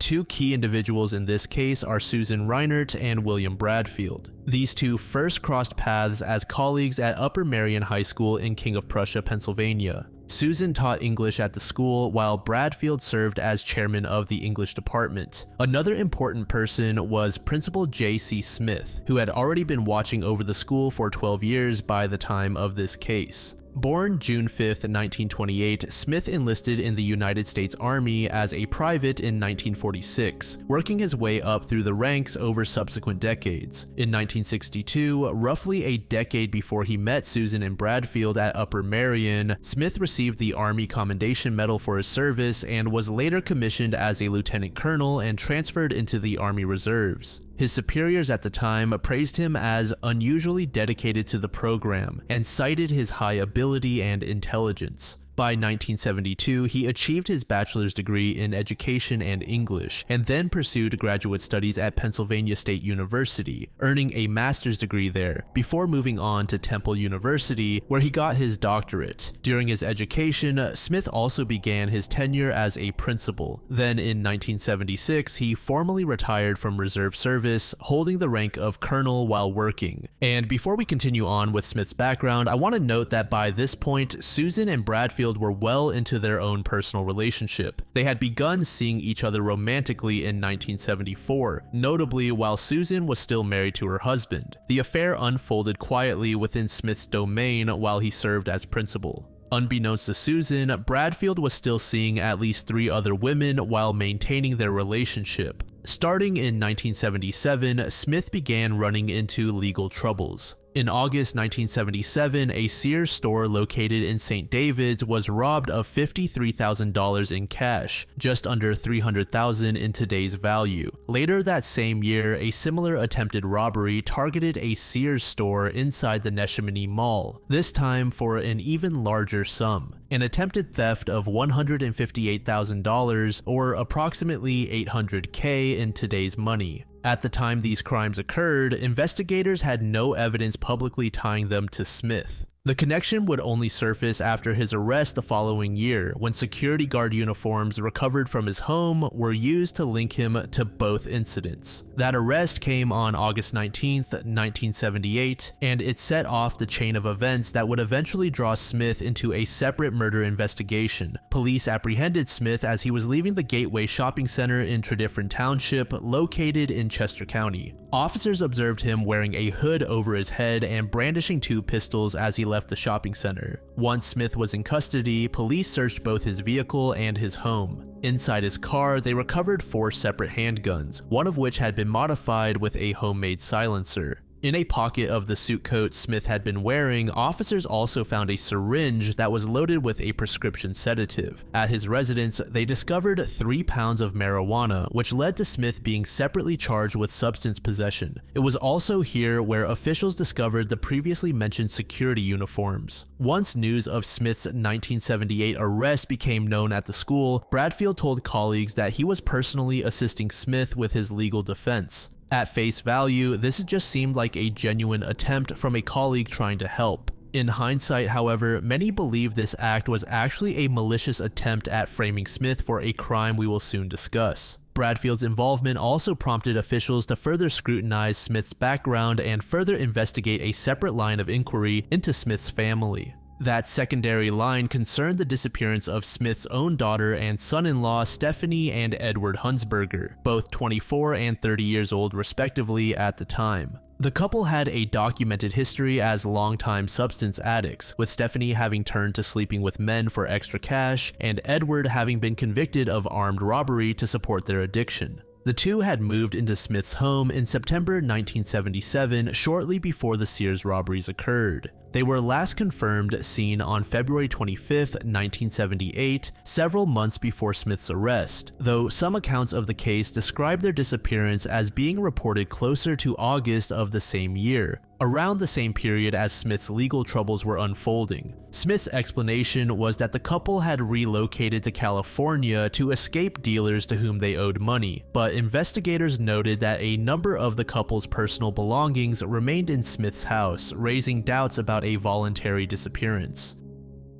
two key individuals in this case are Susan Reinert and William Bradfield. These two first crossed paths as colleagues at Upper Merion High School in King of Prussia, Pennsylvania. Susan taught English at the school, while Bradfield served as chairman of the English department. Another important person was Principal J.C. Smith, who had already been watching over the school for 12 years by the time of this case. Born June 5, 1928, Smith enlisted in the United States Army as a private in 1946, working his way up through the ranks over subsequent decades. In 1962, roughly a decade before he met Susan and Bradfield at Upper Merion, Smith received the Army Commendation Medal for his service and was later commissioned as a lieutenant colonel and transferred into the Army Reserves. His superiors at the time praised him as unusually dedicated to the program and cited his high ability and intelligence. By 1972, he achieved his bachelor's degree in education and English, and then pursued graduate studies at Pennsylvania State University, earning a master's degree there, before moving on to Temple University, where he got his doctorate. During his education, Smith also began his tenure as a principal. Then in 1976, he formally retired from reserve service, holding the rank of colonel while working. And before we continue on with Smith's background, I want to note that by this point, Susan and Bradfield were well into their own personal relationship. They had begun seeing each other romantically in 1974, notably while Susan was still married to her husband. The affair unfolded quietly within Smith's domain while he served as principal. Unbeknownst to Susan, Bradfield was still seeing at least 3 other women while maintaining their relationship. Starting in 1977, Smith began running into legal troubles. In August 1977, a Sears store located in St. David's was robbed of $53,000 in cash, just under $300,000 in today's value. Later that same year, a similar attempted robbery targeted a Sears store inside the Neshaminy Mall, this time for an even larger sum. An attempted theft of $158,000, or approximately $800K in today's money. At the time these crimes occurred, investigators had no evidence publicly tying them to Smith. The connection would only surface after his arrest the following year, when security guard uniforms recovered from his home were used to link him to both incidents. That arrest came on August 19, 1978, and it set off the chain of events that would eventually draw Smith into a separate murder investigation. Police apprehended Smith as he was leaving the Gateway Shopping Center in Tredyffrin Township, located in Chester County. Officers observed him wearing a hood over his head and brandishing 2 pistols as he left the shopping center. Once Smith was in custody, police searched both his vehicle and his home. Inside his car, they recovered 4 separate handguns, one of which had been modified with a homemade silencer. In a pocket of the suit coat Smith had been wearing, officers also found a syringe that was loaded with a prescription sedative. At his residence, they discovered 3 pounds of marijuana, which led to Smith being separately charged with substance possession. It was also here where officials discovered the previously mentioned security uniforms. Once news of Smith's 1978 arrest became known at the school, Bradfield told colleagues that he was personally assisting Smith with his legal defense. At face value, this just seemed like a genuine attempt from a colleague trying to help. In hindsight, however, many believe this act was actually a malicious attempt at framing Smith for a crime we will soon discuss. Bradfield's involvement also prompted officials to further scrutinize Smith's background and further investigate a separate line of inquiry into Smith's family. That secondary line concerned the disappearance of Smith's own daughter and son-in-law Stephanie and Edward Hunsberger, both 24 and 30 years old respectively at the time. The couple had a documented history as longtime substance addicts, with Stephanie having turned to sleeping with men for extra cash, and Edward having been convicted of armed robbery to support their addiction. The two had moved into Smith's home in September 1977, shortly before the Sears robberies occurred. They were last confirmed seen on February 25, 1978, several months before Smith's arrest, though some accounts of the case describe their disappearance as being reported closer to August of the same year, around the same period as Smith's legal troubles were unfolding. Smith's explanation was that the couple had relocated to California to escape dealers to whom they owed money, but investigators noted that a number of the couple's personal belongings remained in Smith's house, raising doubts about a voluntary disappearance.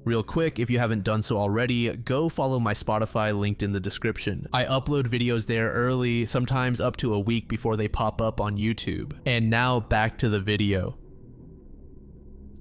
Real quick, if you haven't done so already, go follow my Spotify linked in the description. I upload videos there early, sometimes up to a week before they pop up on YouTube. And now back to the video.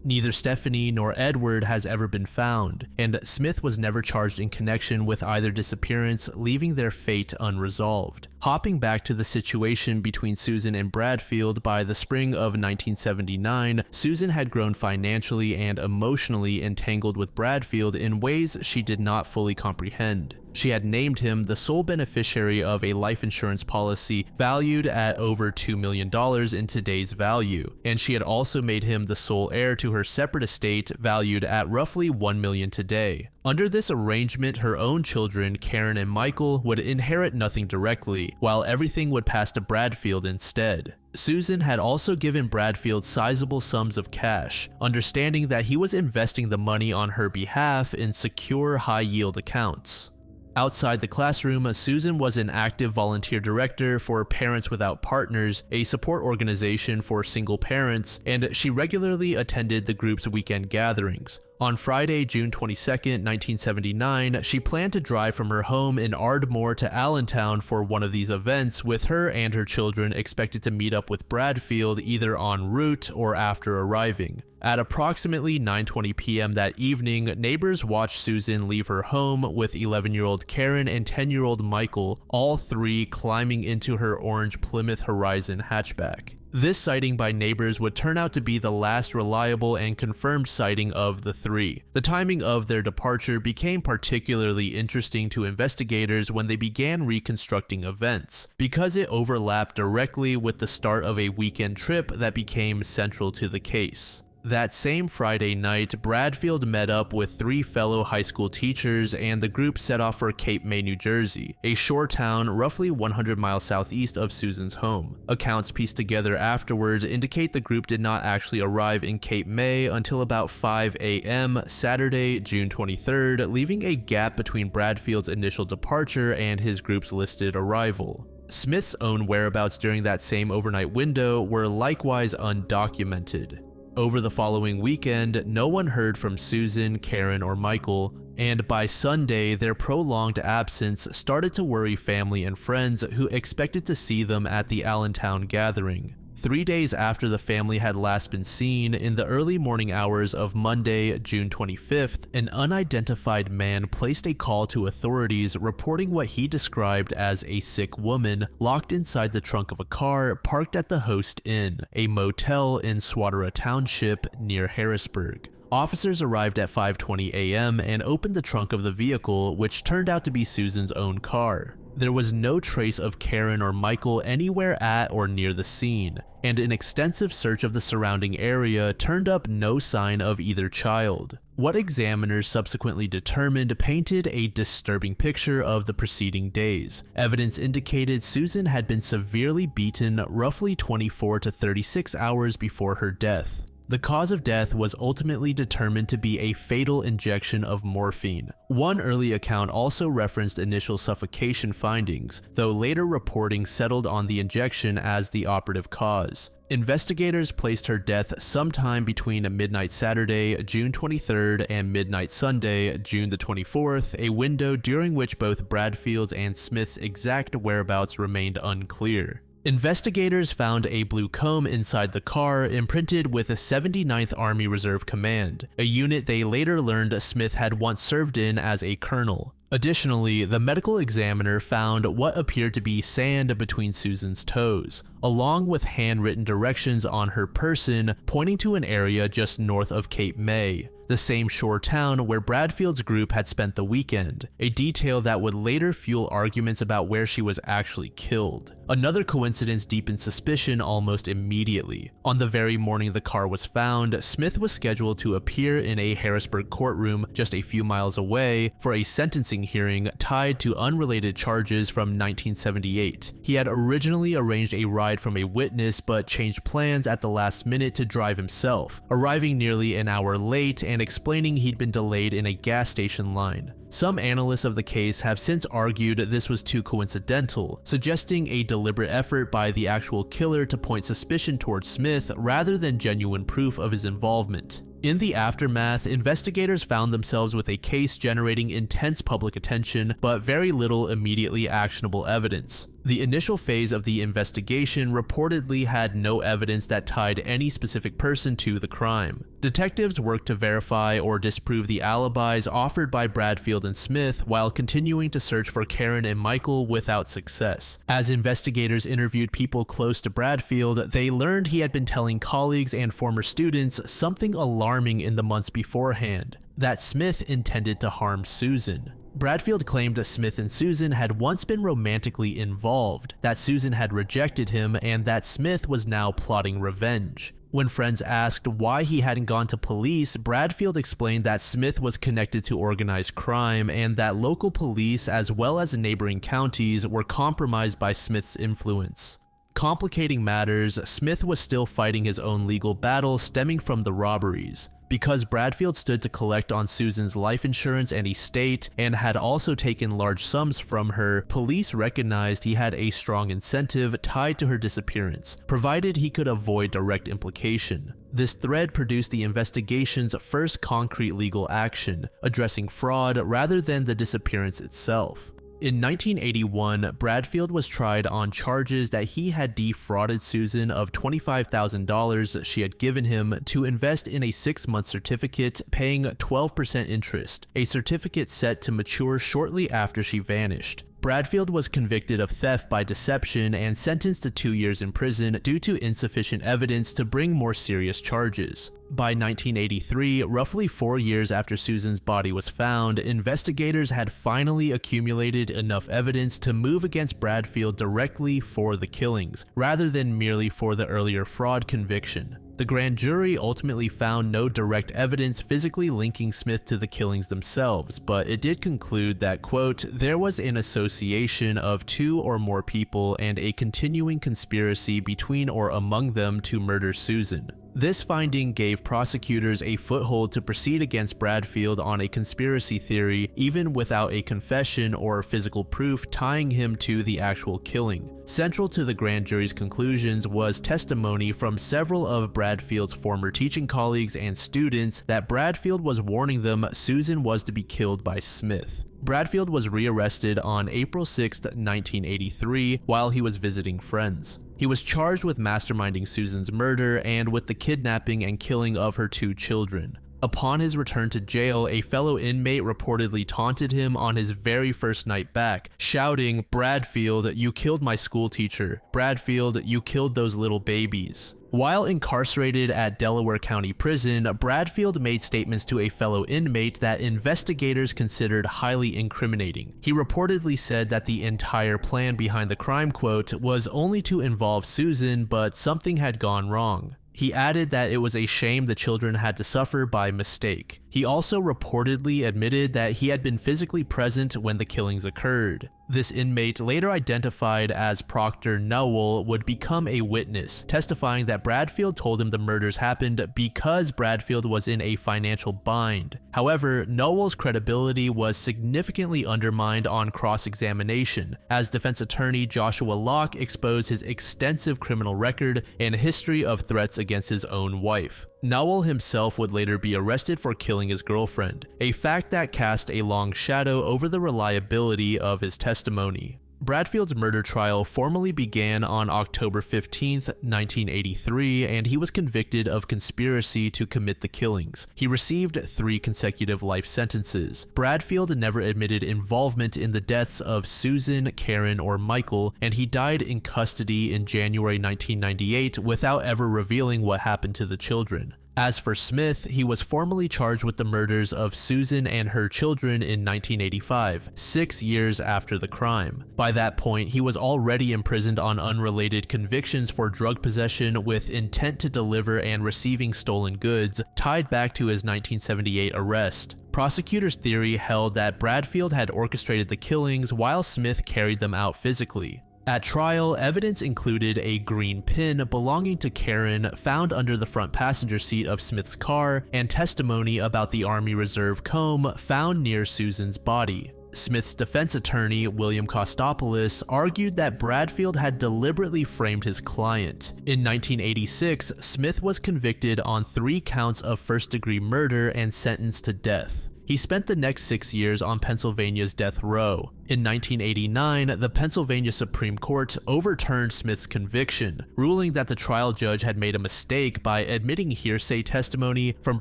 Neither Stephanie nor Edward has ever been found, and Smith was never charged in connection with either disappearance, leaving their fate unresolved. Hopping back to the situation between Susan and Bradfield, by the spring of 1979, Susan had grown financially and emotionally entangled with Bradfield in ways she did not fully comprehend. She had named him the sole beneficiary of a life insurance policy valued at over $2 million in today's value, and she had also made him the sole heir to her separate estate valued at roughly $1 million today. Under this arrangement, her own children, Karen and Michael, would inherit nothing directly, while everything would pass to Bradfield instead. Susan had also given Bradfield sizable sums of cash, understanding that he was investing the money on her behalf in secure, high-yield accounts. Outside the classroom, Susan was an active volunteer director for Parents Without Partners, a support organization for single parents, and she regularly attended the group's weekend gatherings. On Friday, June 22, 1979, she planned to drive from her home in Ardmore to Allentown for one of these events, with her and her children expected to meet up with Bradfield either en route or after arriving. At approximately 9:20 p.m. that evening, neighbors watched Susan leave her home with 11-year-old Karen and 10-year-old Michael, all three climbing into her orange Plymouth Horizon hatchback. This sighting by neighbors would turn out to be the last reliable and confirmed sighting of the three. The timing of their departure became particularly interesting to investigators when they began reconstructing events, because it overlapped directly with the start of a weekend trip that became central to the case. That same Friday night, Bradfield met up with three fellow high school teachers and the group set off for Cape May, New Jersey, a shore town roughly 100 miles southeast of Susan's home. Accounts pieced together afterwards indicate the group did not actually arrive in Cape May until about 5 a.m. Saturday, June 23rd, leaving a gap between Bradfield's initial departure and his group's listed arrival. Smith's own whereabouts during that same overnight window were likewise undocumented. Over the following weekend, no one heard from Susan, Karen, or Michael, and by Sunday, their prolonged absence started to worry family and friends who expected to see them at the Allentown gathering. 3 days after the family had last been seen, in the early morning hours of Monday, June 25th, an unidentified man placed a call to authorities reporting what he described as a sick woman locked inside the trunk of a car parked at the Host Inn, a motel in Swatara Township near Harrisburg. Officers arrived at 5:20 a.m. and opened the trunk of the vehicle, which turned out to be Susan's own car. There was no trace of Karen or Michael anywhere at or near the scene, and an extensive search of the surrounding area turned up no sign of either child. What examiners subsequently determined painted a disturbing picture of the preceding days. Evidence indicated Susan had been severely beaten roughly 24 to 36 hours before her death. The cause of death was ultimately determined to be a fatal injection of morphine. One early account also referenced initial suffocation findings, though later reporting settled on the injection as the operative cause. Investigators placed her death sometime between midnight Saturday, June 23rd, and midnight Sunday, June the 24th, a window during which both Bradfield's and Smith's exact whereabouts remained unclear. Investigators found a blue comb inside the car imprinted with a 79th Army Reserve Command, a unit they later learned Smith had once served in as a colonel. Additionally, the medical examiner found what appeared to be sand between Susan's toes, along with handwritten directions on her person pointing to an area just north of Cape May, the same shore town where Bradfield's group had spent the weekend, a detail that would later fuel arguments about where she was actually killed. Another coincidence deepened suspicion almost immediately. On the very morning the car was found, Smith was scheduled to appear in a Harrisburg courtroom just a few miles away for a sentencing hearing tied to unrelated charges from 1978. He had originally arranged a ride from a witness but changed plans at the last minute to drive himself, arriving nearly an hour late and explaining he'd been delayed in a gas station line. Some analysts of the case have since argued this was too coincidental, suggesting a deliberate effort by the actual killer to point suspicion towards Smith rather than genuine proof of his involvement. In the aftermath, investigators found themselves with a case generating intense public attention, but very little immediately actionable evidence. The initial phase of the investigation reportedly had no evidence that tied any specific person to the crime. Detectives worked to verify or disprove the alibis offered by Bradfield and Smith while continuing to search for Karen and Michael without success. As investigators interviewed people close to Bradfield, they learned he had been telling colleagues and former students something alarming in the months beforehand: that Smith intended to harm Susan. Bradfield claimed that Smith and Susan had once been romantically involved, that Susan had rejected him, and that Smith was now plotting revenge. When friends asked why he hadn't gone to police, Bradfield explained that Smith was connected to organized crime and that local police as well as neighboring counties were compromised by Smith's influence. Complicating matters, Smith was still fighting his own legal battle stemming from the robberies. Because Bradfield stood to collect on Susan's life insurance and estate and had also taken large sums from her, police recognized he had a strong incentive tied to her disappearance, provided he could avoid direct implication. This thread produced the investigation's first concrete legal action, addressing fraud rather than the disappearance itself. In 1981, Bradfield was tried on charges that he had defrauded Susan of $25,000 she had given him to invest in a 6-month certificate paying 12% interest, a certificate set to mature shortly after she vanished. Bradfield was convicted of theft by deception and sentenced to 2 years in prison due to insufficient evidence to bring more serious charges. By 1983, roughly 4 years after Susan's body was found, investigators had finally accumulated enough evidence to move against Bradfield directly for the killings, rather than merely for the earlier fraud conviction. The grand jury ultimately found no direct evidence physically linking Smith to the killings themselves, but it did conclude that, quote, there was an association of 2 or more people and a continuing conspiracy between or among them to murder Susan. This finding gave prosecutors a foothold to proceed against Bradfield on a conspiracy theory, even without a confession or physical proof tying him to the actual killing. Central to the grand jury's conclusions was testimony from several of Bradfield's former teaching colleagues and students that Bradfield was warning them Susan was to be killed by Smith. Bradfield was rearrested on April 6, 1983, while he was visiting friends. He was charged with masterminding Susan's murder and with the kidnapping and killing of her 2 children. Upon his return to jail, a fellow inmate reportedly taunted him on his very first night back, shouting, "Bradfield, you killed my school teacher. Bradfield, you killed those little babies." While incarcerated at Delaware County Prison, Bradfield made statements to a fellow inmate that investigators considered highly incriminating. He reportedly said that the entire plan behind the crime, quote, was only to involve Susan, but something had gone wrong. He added that it was a shame the children had to suffer by mistake. He also reportedly admitted that he had been physically present when the killings occurred. This inmate, later identified as Proctor Nowell, would become a witness, testifying that Bradfield told him the murders happened because Bradfield was in a financial bind. However, Nowell's credibility was significantly undermined on cross-examination, as defense attorney Joshua Locke exposed his extensive criminal record and history of threats against his own wife. Nowell himself would later be arrested for killing his girlfriend, a fact that cast a long shadow over the reliability of his testimony. Bradfield's murder trial formally began on October 15, 1983, and he was convicted of conspiracy to commit the killings. He received 3 consecutive life sentences. Bradfield never admitted involvement in the deaths of Susan, Karen, or Michael, and he died in custody in January 1998 without ever revealing what happened to the children. As for Smith, he was formally charged with the murders of Susan and her children in 1985, 6 years after the crime. By that point, he was already imprisoned on unrelated convictions for drug possession with intent to deliver and receiving stolen goods, tied back to his 1978 arrest. Prosecutors' theory held that Bradfield had orchestrated the killings while Smith carried them out physically. At trial, evidence included a green pin belonging to Karen found under the front passenger seat of Smith's car and testimony about the Army Reserve comb found near Susan's body. Smith's defense attorney, William Kostopoulos, argued that Bradfield had deliberately framed his client. In 1986, Smith was convicted on 3 counts of first-degree murder and sentenced to death. He spent the next 6 years on Pennsylvania's death row. In 1989, the Pennsylvania Supreme Court overturned Smith's conviction, ruling that the trial judge had made a mistake by admitting hearsay testimony from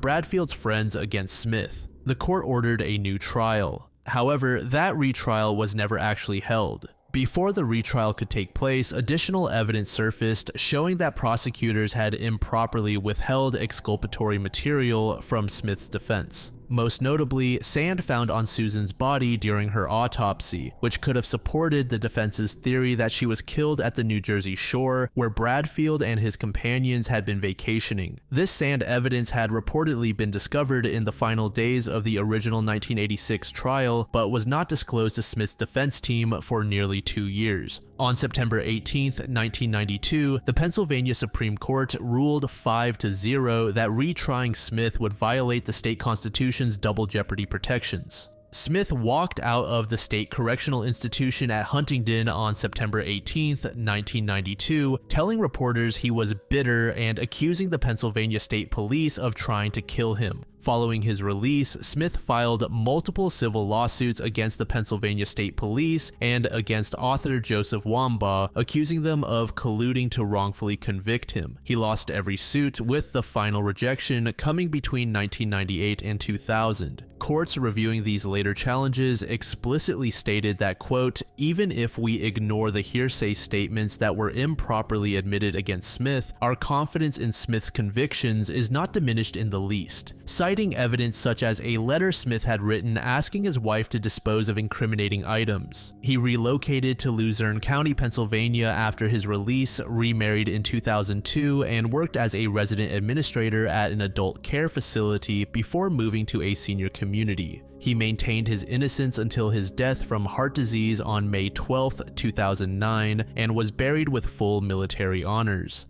Bradfield's friends against Smith. The court ordered a new trial. However, that retrial was never actually held. Before the retrial could take place, additional evidence surfaced showing that prosecutors had improperly withheld exculpatory material from Smith's defense. Most notably, sand found on Susan's body during her autopsy, which could have supported the defense's theory that she was killed at the New Jersey shore where Bradfield and his companions had been vacationing. This sand evidence had reportedly been discovered in the final days of the original 1986 trial, but was not disclosed to Smith's defense team for nearly 2 years. On September 18, 1992, the Pennsylvania Supreme Court ruled 5-0 that retrying Smith would violate the state constitution's double jeopardy protections. Smith walked out of the state correctional institution at Huntingdon on September 18, 1992, telling reporters he was bitter and accusing the Pennsylvania State Police of trying to kill him. Following his release, Smith filed multiple civil lawsuits against the Pennsylvania State Police and against author Joseph Wambaugh, accusing them of colluding to wrongfully convict him. He lost every suit, with the final rejection coming between 1998 and 2000. Courts reviewing these later challenges explicitly stated that, quote, "Even if we ignore the hearsay statements that were improperly admitted against Smith, our confidence in Smith's convictions is not diminished in the least," citing evidence such as a letter Smith had written asking his wife to dispose of incriminating items. He relocated to Luzerne County, Pennsylvania after his release, remarried in 2002, and worked as a resident administrator at an adult care facility before moving to a senior community. He maintained his innocence until his death from heart disease on May 12, 2009, and was buried with full military honors.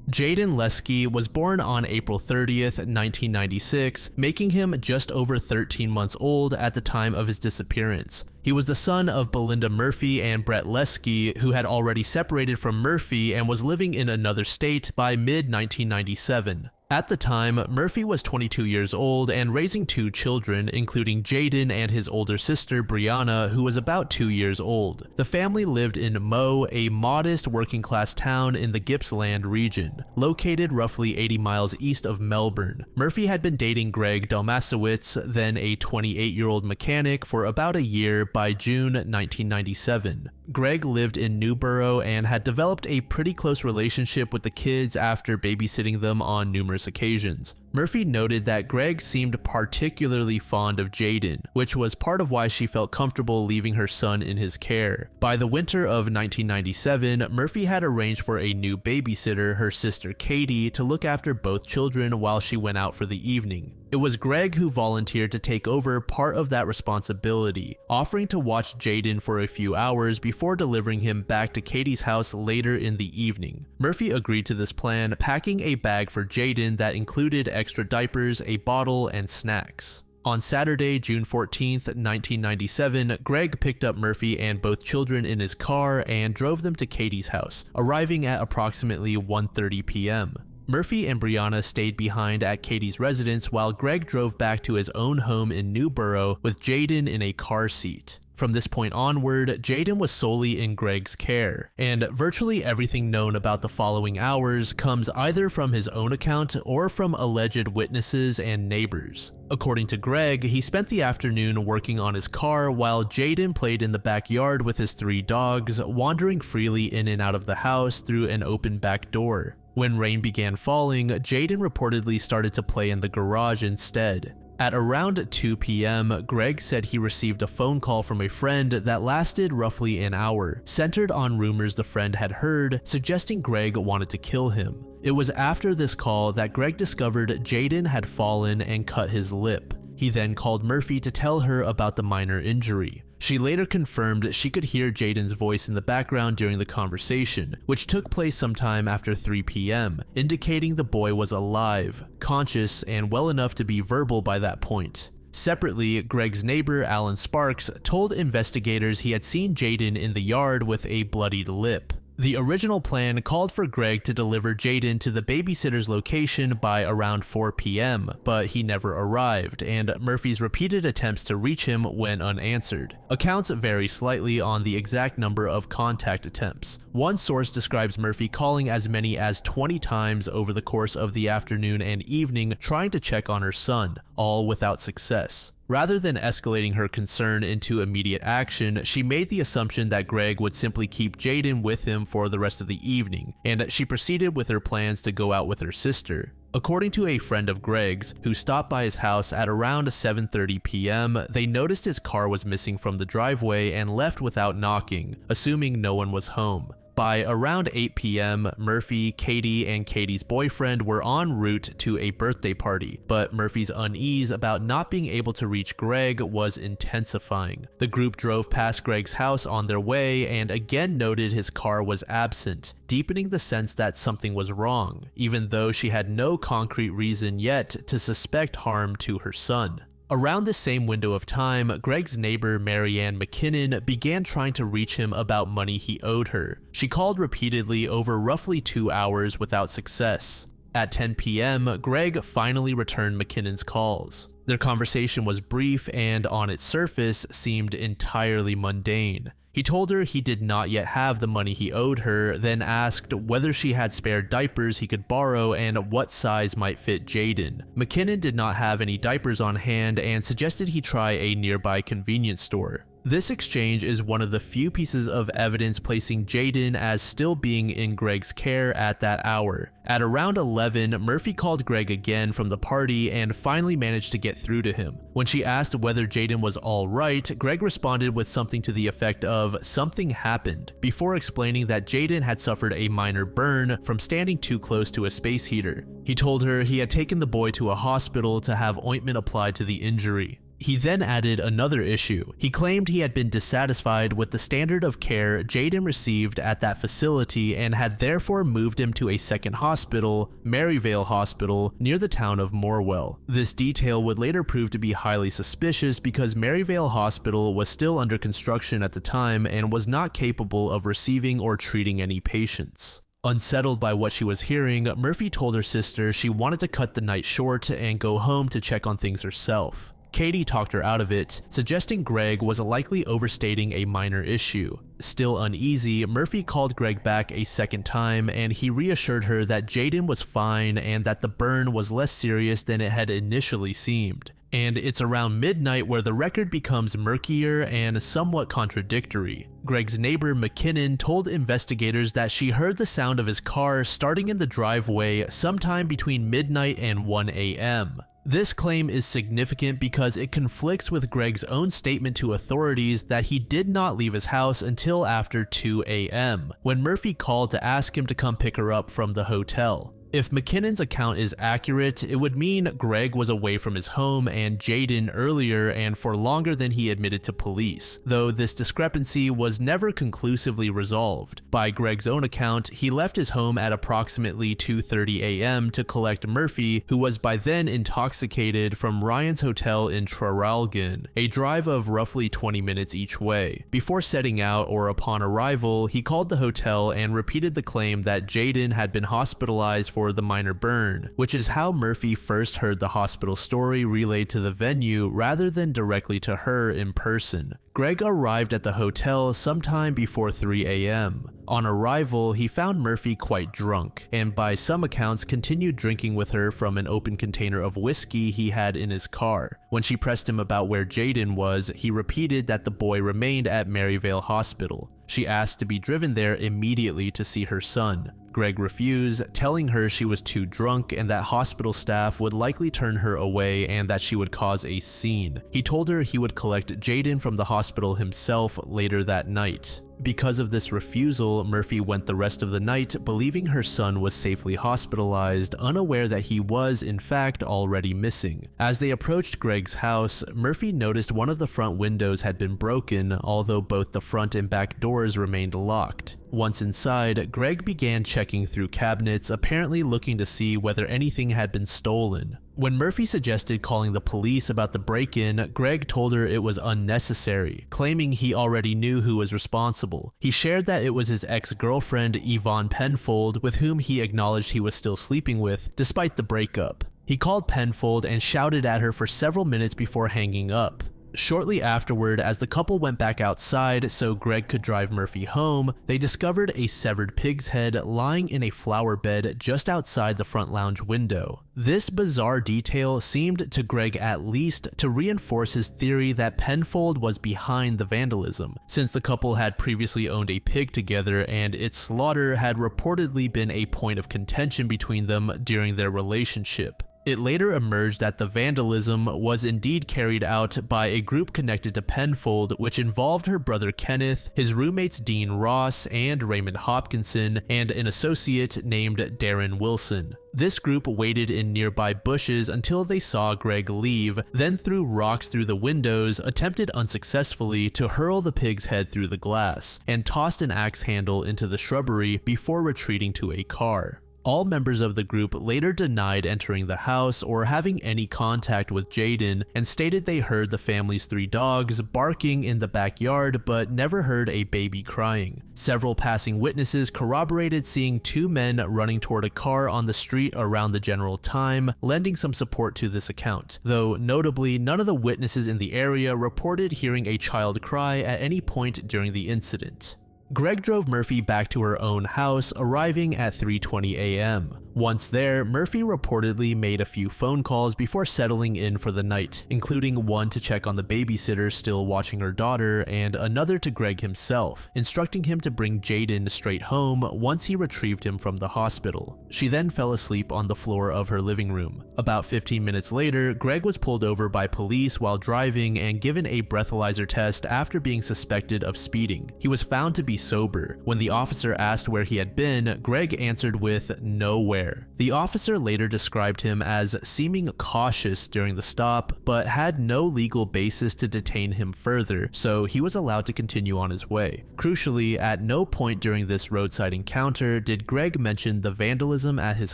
Jaidyn Lesky was born on April 30th, 1996, making him just over 13 months old at the time of his disappearance. He was the son of Belinda Murphy and Brett Lesky, who had already separated from Murphy and was living in another state by mid-1997. At the time, Murphy was 22 years old and raising 2 children, including Jaidyn and his older sister Brianna, who was about 2 years old. The family lived in Moe, a modest working-class town in the Gippsland region, located roughly 80 miles east of Melbourne. Murphy had been dating Greg Dalmasowitz, then a 28-year-old mechanic, for about a year by June 1997. Greg lived in Newborough and had developed a pretty close relationship with the kids after babysitting them on numerous occasions. Murphy noted that Greg seemed particularly fond of Jaidyn, which was part of why she felt comfortable leaving her son in his care. By the winter of 1997, Murphy had arranged for a new babysitter, her sister Katie, to look after both children while she went out for the evening. It was Greg who volunteered to take over part of that responsibility, offering to watch Jaidyn for a few hours before delivering him back to Katie's house later in the evening. Murphy agreed to this plan, packing a bag for Jaidyn that included extra diapers, a bottle, and snacks. On Saturday, June 14th, 1997, Greg picked up Murphy and both children in his car and drove them to Katie's house, arriving at approximately 1:30 p.m. Murphy and Brianna stayed behind at Katie's residence while Greg drove back to his own home in Newborough with Jaidyn in a car seat. From this point onward, Jaidyn was solely in Greg's care, and virtually everything known about the following hours comes either from his own account or from alleged witnesses and neighbors. According to Greg, he spent the afternoon working on his car while Jaidyn played in the backyard with his 3 dogs, wandering freely in and out of the house through an open back door. When rain began falling, Jaidyn reportedly started to play in the garage instead. At around 2 p.m., Greg said he received a phone call from a friend that lasted roughly an hour, centered on rumors the friend had heard, suggesting Greg wanted to kill him. It was after this call that Greg discovered Jaidyn had fallen and cut his lip. He then called Murphy to tell her about the minor injury. She later confirmed she could hear Jaidyn's voice in the background during the conversation, which took place sometime after 3 p.m., indicating the boy was alive, conscious, and well enough to be verbal by that point. Separately, Greg's neighbor, Alan Sparks, told investigators he had seen Jaidyn in the yard with a bloodied lip. The original plan called for Greg to deliver Jaidyn to the babysitter's location by around 4 p.m., but he never arrived, and Murphy's repeated attempts to reach him went unanswered. Accounts vary slightly on the exact number of contact attempts. One source describes Murphy calling as many as 20 times over the course of the afternoon and evening trying to check on her son, all without success. Rather than escalating her concern into immediate action, she made the assumption that Greg would simply keep Jaidyn with him for the rest of the evening, and she proceeded with her plans to go out with her sister. According to a friend of Greg's, who stopped by his house at around 7:30 p.m., they noticed his car was missing from the driveway and left without knocking, assuming no one was home. By around 8 p.m., Murphy, Katie, and Katie's boyfriend were en route to a birthday party, but Murphy's unease about not being able to reach Greg was intensifying. The group drove past Greg's house on their way and again noted his car was absent, deepening the sense that something was wrong, even though she had no concrete reason yet to suspect harm to her son. Around the same window of time, Greg's neighbor Marianne McKinnon began trying to reach him about money he owed her. She called repeatedly over roughly 2 hours without success. At 10 p.m., Greg finally returned McKinnon's calls. Their conversation was brief and, on its surface, seemed entirely mundane. He told her he did not yet have the money he owed her, then asked whether she had spare diapers he could borrow and what size might fit Jaidyn. McKinnon did not have any diapers on hand and suggested he try a nearby convenience store. This exchange is one of the few pieces of evidence placing Jaidyn as still being in Greg's care at that hour. At around 11, Murphy called Greg again from the party and finally managed to get through to him. When she asked whether Jaidyn was alright, Greg responded with something to the effect of "something happened," before explaining that Jaidyn had suffered a minor burn from standing too close to a space heater. He told her he had taken the boy to a hospital to have ointment applied to the injury. He then added another issue. He claimed he had been dissatisfied with the standard of care Jaidyn received at that facility and had therefore moved him to a second hospital, Maryvale Hospital, near the town of Morwell. This detail would later prove to be highly suspicious because Maryvale Hospital was still under construction at the time and was not capable of receiving or treating any patients. Unsettled by what she was hearing, Murphy told her sister she wanted to cut the night short and go home to check on things herself. Katie talked her out of it, suggesting Greg was likely overstating a minor issue. Still uneasy, Murphy called Greg back a second time and he reassured her that Jaidyn was fine and that the burn was less serious than it had initially seemed. And it's around midnight where the record becomes murkier and somewhat contradictory. Greg's neighbor McKinnon told investigators that she heard the sound of his car starting in the driveway sometime between midnight and 1 a.m. This claim is significant because it conflicts with Greg's own statement to authorities that he did not leave his house until after 2 a.m., when Murphy called to ask him to come pick her up from the hotel. If McKinnon's account is accurate, it would mean Greg was away from his home and Jaidyn earlier and for longer than he admitted to police, though this discrepancy was never conclusively resolved. By Greg's own account, he left his home at approximately 2:30 a.m. to collect Murphy, who was by then intoxicated, from Ryan's Hotel in Traralgon, a drive of roughly 20 minutes each way. Before setting out or upon arrival, he called the hotel and repeated the claim that Jaidyn had been hospitalized for the minor burn, which is how Murphy first heard the hospital story relayed to the venue rather than directly to her in person. Greg arrived at the hotel sometime before 3 a.m. On arrival, he found Murphy quite drunk, and by some accounts continued drinking with her from an open container of whiskey he had in his car. When she pressed him about where Jaidyn was, he repeated that the boy remained at Maryvale Hospital. She asked to be driven there immediately to see her son. Greg refused, telling her she was too drunk and that hospital staff would likely turn her away and that she would cause a scene. He told her he would collect Jaidyn from the hospital himself later that night. Because of this refusal, Murphy went the rest of the night believing her son was safely hospitalized, unaware that he was, in fact, already missing. As they approached Greg's house, Murphy noticed one of the front windows had been broken, although both the front and back doors remained locked. Once inside, Greg began checking through cabinets, apparently looking to see whether anything had been stolen. When Murphy suggested calling the police about the break-in, Greg told her it was unnecessary, claiming he already knew who was responsible. He shared that it was his ex-girlfriend Yvonne Penfold, with whom he acknowledged he was still sleeping with, despite the breakup. He called Penfold and shouted at her for several minutes before hanging up. Shortly afterward, as the couple went back outside so Greg could drive Murphy home, they discovered a severed pig's head lying in a flower bed just outside the front lounge window. This bizarre detail seemed to Greg at least to reinforce his theory that Penfold was behind the vandalism, since the couple had previously owned a pig together and its slaughter had reportedly been a point of contention between them during their relationship. It later emerged that the vandalism was indeed carried out by a group connected to Penfold, which involved her brother Kenneth, his roommates Dean Ross and Raymond Hopkinson, and an associate named Darren Wilson. This group waited in nearby bushes until they saw Greg leave, then threw rocks through the windows, attempted unsuccessfully to hurl the pig's head through the glass, and tossed an axe handle into the shrubbery before retreating to a car. All members of the group later denied entering the house or having any contact with Jaidyn and stated they heard the family's 3 dogs barking in the backyard but never heard a baby crying. Several passing witnesses corroborated seeing 2 men running toward a car on the street around the general time, lending some support to this account, though notably none of the witnesses in the area reported hearing a child cry at any point during the incident. Greg drove Murphy back to her own house, arriving at 3:20 a.m. Once there, Murphy reportedly made a few phone calls before settling in for the night, including one to check on the babysitter still watching her daughter and another to Greg himself, instructing him to bring Jaidyn straight home once he retrieved him from the hospital. She then fell asleep on the floor of her living room. About 15 minutes later, Greg was pulled over by police while driving and given a breathalyzer test after being suspected of speeding. He was found to be sober. When the officer asked where he had been, Greg answered with nowhere. The officer later described him as seeming cautious during the stop, but had no legal basis to detain him further, so he was allowed to continue on his way. Crucially, at no point during this roadside encounter did Greg mention the vandalism at his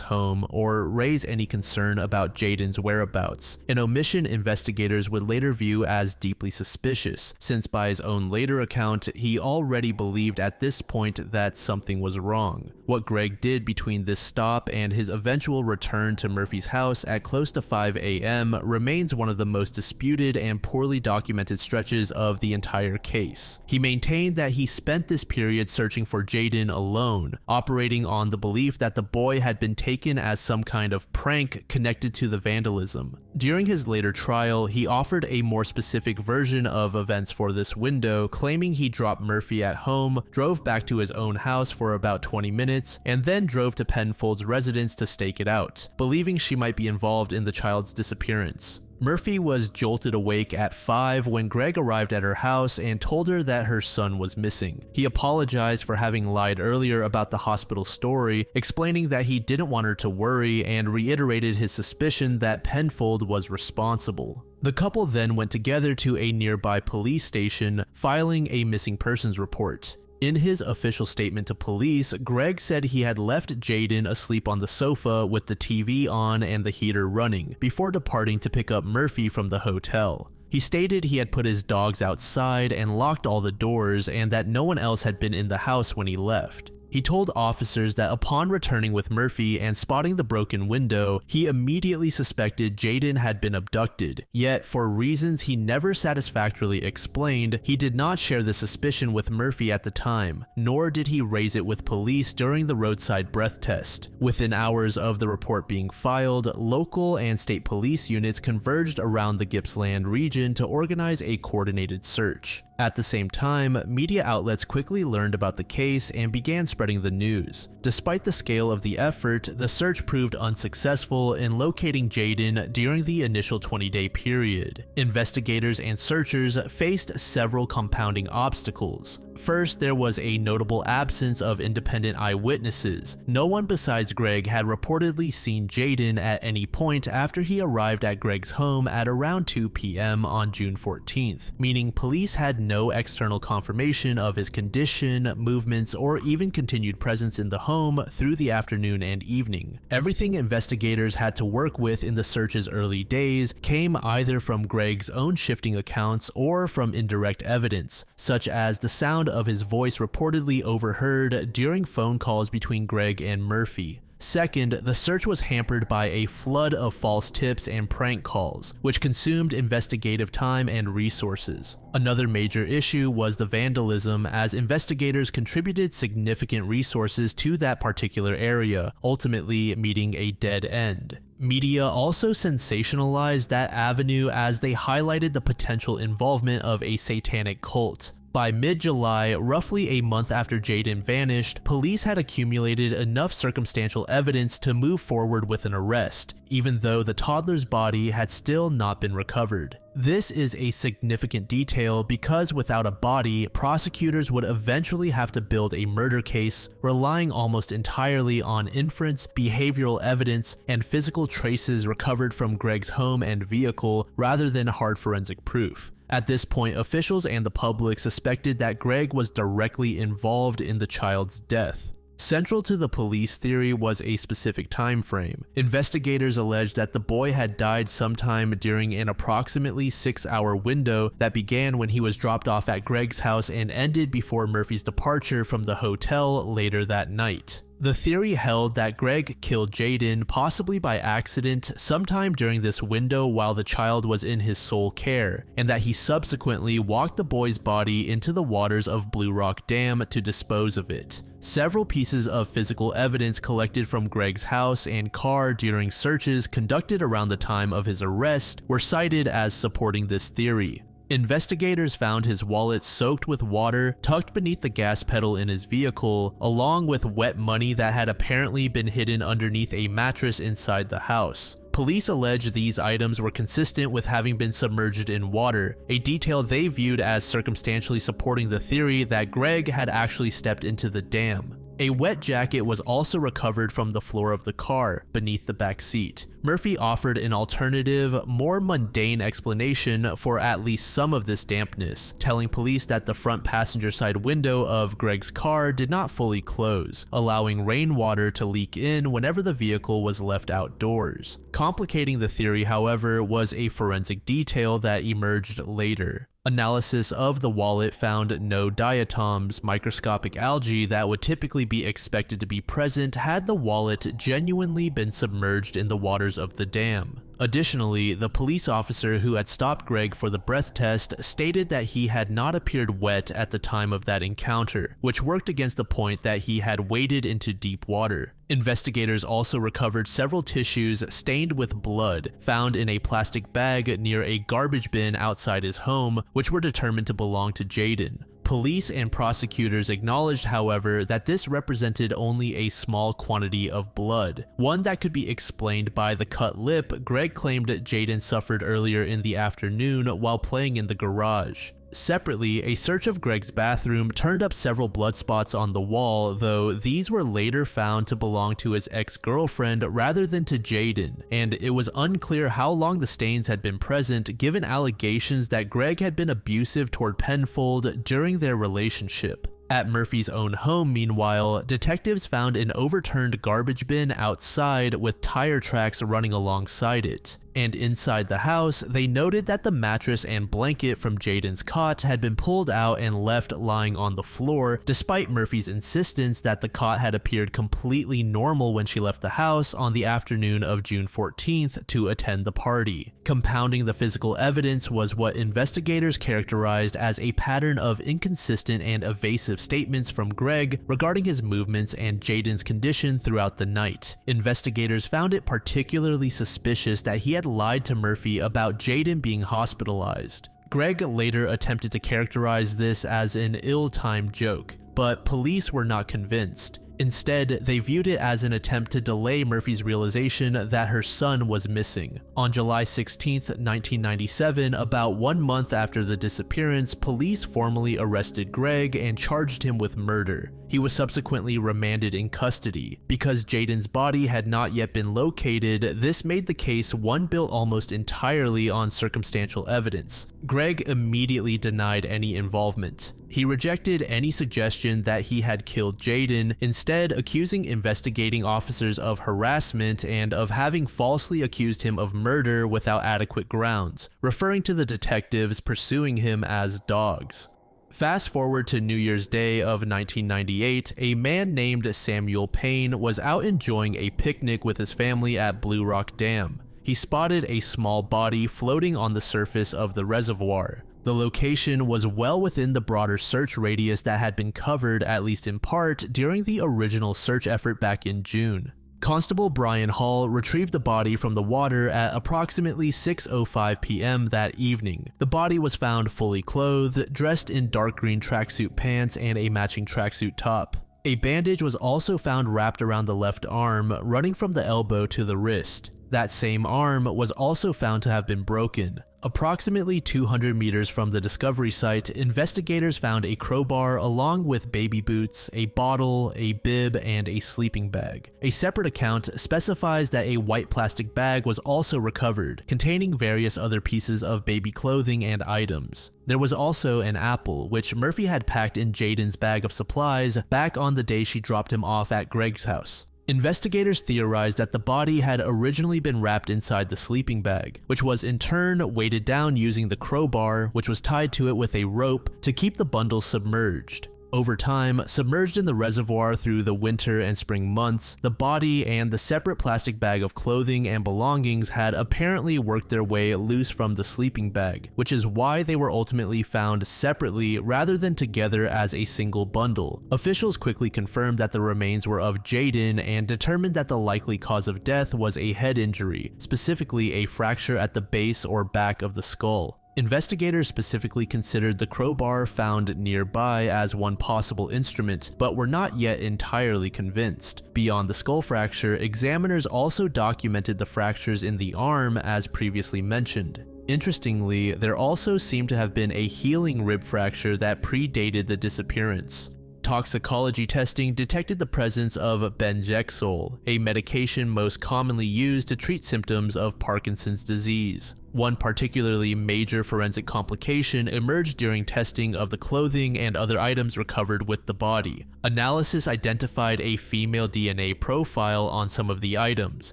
home or raise any concern about Jaidyn's whereabouts, an omission investigators would later view as deeply suspicious, since by his own later account, he already believed at this point that something was wrong. What Greg did between this stop and his eventual return to Murphy's house at close to 5 a.m. remains one of the most disputed and poorly documented stretches of the entire case. He maintained that he spent this period searching for Jaidyn alone, operating on the belief that the boy had been taken as some kind of prank connected to the vandalism. During his later trial, he offered a more specific version of events for this window, claiming he dropped Murphy at home, drove back to his own house for about 20 minutes, and then drove to Penfold's residence to stake it out, believing she might be involved in the child's disappearance. Murphy was jolted awake at 5 when Greg arrived at her house and told her that her son was missing. He apologized for having lied earlier about the hospital story, explaining that he didn't want her to worry and reiterated his suspicion that Penfold was responsible. The couple then went together to a nearby police station, filing a missing persons report. In his official statement to police, Greg said he had left Jaidyn asleep on the sofa with the TV on and the heater running, before departing to pick up Murphy from the hotel. He stated he had put his dogs outside and locked all the doors and that no one else had been in the house when he left. He told officers that upon returning with Murphy and spotting the broken window, he immediately suspected Jaidyn had been abducted, yet for reasons he never satisfactorily explained, he did not share the suspicion with Murphy at the time, nor did he raise it with police during the roadside breath test. Within hours of the report being filed, local and state police units converged around the Gippsland region to organize a coordinated search. At the same time, media outlets quickly learned about the case and began spreading the news. Despite the scale of the effort, the search proved unsuccessful in locating Jaidyn during the initial 20-day period. Investigators and searchers faced several compounding obstacles. First, there was a notable absence of independent eyewitnesses. No one besides Greg had reportedly seen Jaidyn at any point after he arrived at Greg's home at around 2 p.m. on June 14th, meaning police had no external confirmation of his condition, movements, or even continued presence in the home through the afternoon and evening. Everything investigators had to work with in the search's early days came either from Greg's own shifting accounts or from indirect evidence, such as the sound of his voice reportedly overheard during phone calls between Greg and Murphy. Second, the search was hampered by a flood of false tips and prank calls, which consumed investigative time and resources. Another major issue was the vandalism, as investigators contributed significant resources to that particular area, ultimately meeting a dead end. Media also sensationalized that avenue as they highlighted the potential involvement of a satanic cult. By mid-July, roughly a month after Jaidyn vanished, police had accumulated enough circumstantial evidence to move forward with an arrest, even though the toddler's body had still not been recovered. This is a significant detail because without a body, prosecutors would eventually have to build a murder case, relying almost entirely on inference, behavioral evidence, and physical traces recovered from Greg's home and vehicle rather than hard forensic proof. At this point, officials and the public suspected that Greg was directly involved in the child's death. Central to the police theory was a specific time frame. Investigators alleged that the boy had died sometime during an approximately 6-hour window that began when he was dropped off at Greg's house and ended before Murphy's departure from the hotel later that night. The theory held that Greg killed Jaidyn, possibly by accident, sometime during this window while the child was in his sole care, and that he subsequently walked the boy's body into the waters of Blue Rock Dam to dispose of it. Several pieces of physical evidence collected from Greg's house and car during searches conducted around the time of his arrest were cited as supporting this theory. Investigators found his wallet soaked with water tucked beneath the gas pedal in his vehicle, along with wet money that had apparently been hidden underneath a mattress inside the house. Police allege these items were consistent with having been submerged in water, a detail they viewed as circumstantially supporting the theory that Greg had actually stepped into the dam. A wet jacket was also recovered from the floor of the car, beneath the back seat. Murphy offered an alternative, more mundane explanation for at least some of this dampness, telling police that the front passenger side window of Greg's car did not fully close, allowing rainwater to leak in whenever the vehicle was left outdoors. Complicating the theory, however, was a forensic detail that emerged later. Analysis of the wallet found no diatoms, microscopic algae that would typically be expected to be present had the wallet genuinely been submerged in the waters of the dam. Additionally, the police officer who had stopped Greg for the breath test stated that he had not appeared wet at the time of that encounter, which worked against the point that he had waded into deep water. Investigators also recovered several tissues stained with blood found in a plastic bag near a garbage bin outside his home, which were determined to belong to Jaidyn. Police and prosecutors acknowledged, however, that this represented only a small quantity of blood, one that could be explained by the cut lip Greg claimed Jaidyn suffered earlier in the afternoon while playing in the garage. Separately, a search of Greg's bathroom turned up several blood spots on the wall, though these were later found to belong to his ex-girlfriend rather than to Jaidyn, and it was unclear how long the stains had been present given allegations that Greg had been abusive toward Penfold during their relationship. At Murphy's own home, meanwhile, detectives found an overturned garbage bin outside with tire tracks running alongside it. And inside the house, they noted that the mattress and blanket from Jaidyn's cot had been pulled out and left lying on the floor, despite Murphy's insistence that the cot had appeared completely normal when she left the house on the afternoon of June 14th to attend the party. Compounding the physical evidence was what investigators characterized as a pattern of inconsistent and evasive statements from Greg regarding his movements and Jaidyn's condition throughout the night. Investigators found it particularly suspicious that he had lied to Murphy about Jaidyn being hospitalized. Greg later attempted to characterize this as an ill-timed joke, but police were not convinced. Instead, they viewed it as an attempt to delay Murphy's realization that her son was missing. On July 16, 1997, about 1 month after the disappearance, police formally arrested Greg and charged him with murder. He was subsequently remanded in custody. Because Jaidyn's body had not yet been located, this made the case one built almost entirely on circumstantial evidence. Greg immediately denied any involvement. He rejected any suggestion that he had killed Jaidyn, instead accusing investigating officers of harassment and of having falsely accused him of murder without adequate grounds, referring to the detectives pursuing him as dogs. Fast forward to New Year's Day of 1998, a man named Samuel Payne was out enjoying a picnic with his family at Blue Rock Dam. He spotted a small body floating on the surface of the reservoir. The location was well within the broader search radius that had been covered, at least in part, during the original search effort back in June. Constable Brian Hall retrieved the body from the water at approximately 6:05 p.m. that evening. The body was found fully clothed, dressed in dark green tracksuit pants and a matching tracksuit top. A bandage was also found wrapped around the left arm, running from the elbow to the wrist. That same arm was also found to have been broken. Approximately 200 meters from the discovery site, investigators found a crowbar along with baby boots, a bottle, a bib, and a sleeping bag. A separate account specifies that a white plastic bag was also recovered, containing various other pieces of baby clothing and items. There was also an apple, which Murphy had packed in Jaidyn's bag of supplies back on the day she dropped him off at Greg's house. Investigators theorized that the body had originally been wrapped inside the sleeping bag, which was in turn weighted down using the crowbar, which was tied to it with a rope to keep the bundle submerged. Over time, submerged in the reservoir through the winter and spring months, the body and the separate plastic bag of clothing and belongings had apparently worked their way loose from the sleeping bag, which is why they were ultimately found separately rather than together as a single bundle. Officials quickly confirmed that the remains were of Jaidyn and determined that the likely cause of death was a head injury, specifically a fracture at the base or back of the skull. Investigators specifically considered the crowbar found nearby as one possible instrument, but were not yet entirely convinced. Beyond the skull fracture, examiners also documented the fractures in the arm as previously mentioned. Interestingly, there also seemed to have been a healing rib fracture that predated the disappearance. Toxicology testing detected the presence of benjexol, a medication most commonly used to treat symptoms of Parkinson's disease. One particularly major forensic complication emerged during testing of the clothing and other items recovered with the body. Analysis identified a female DNA profile on some of the items,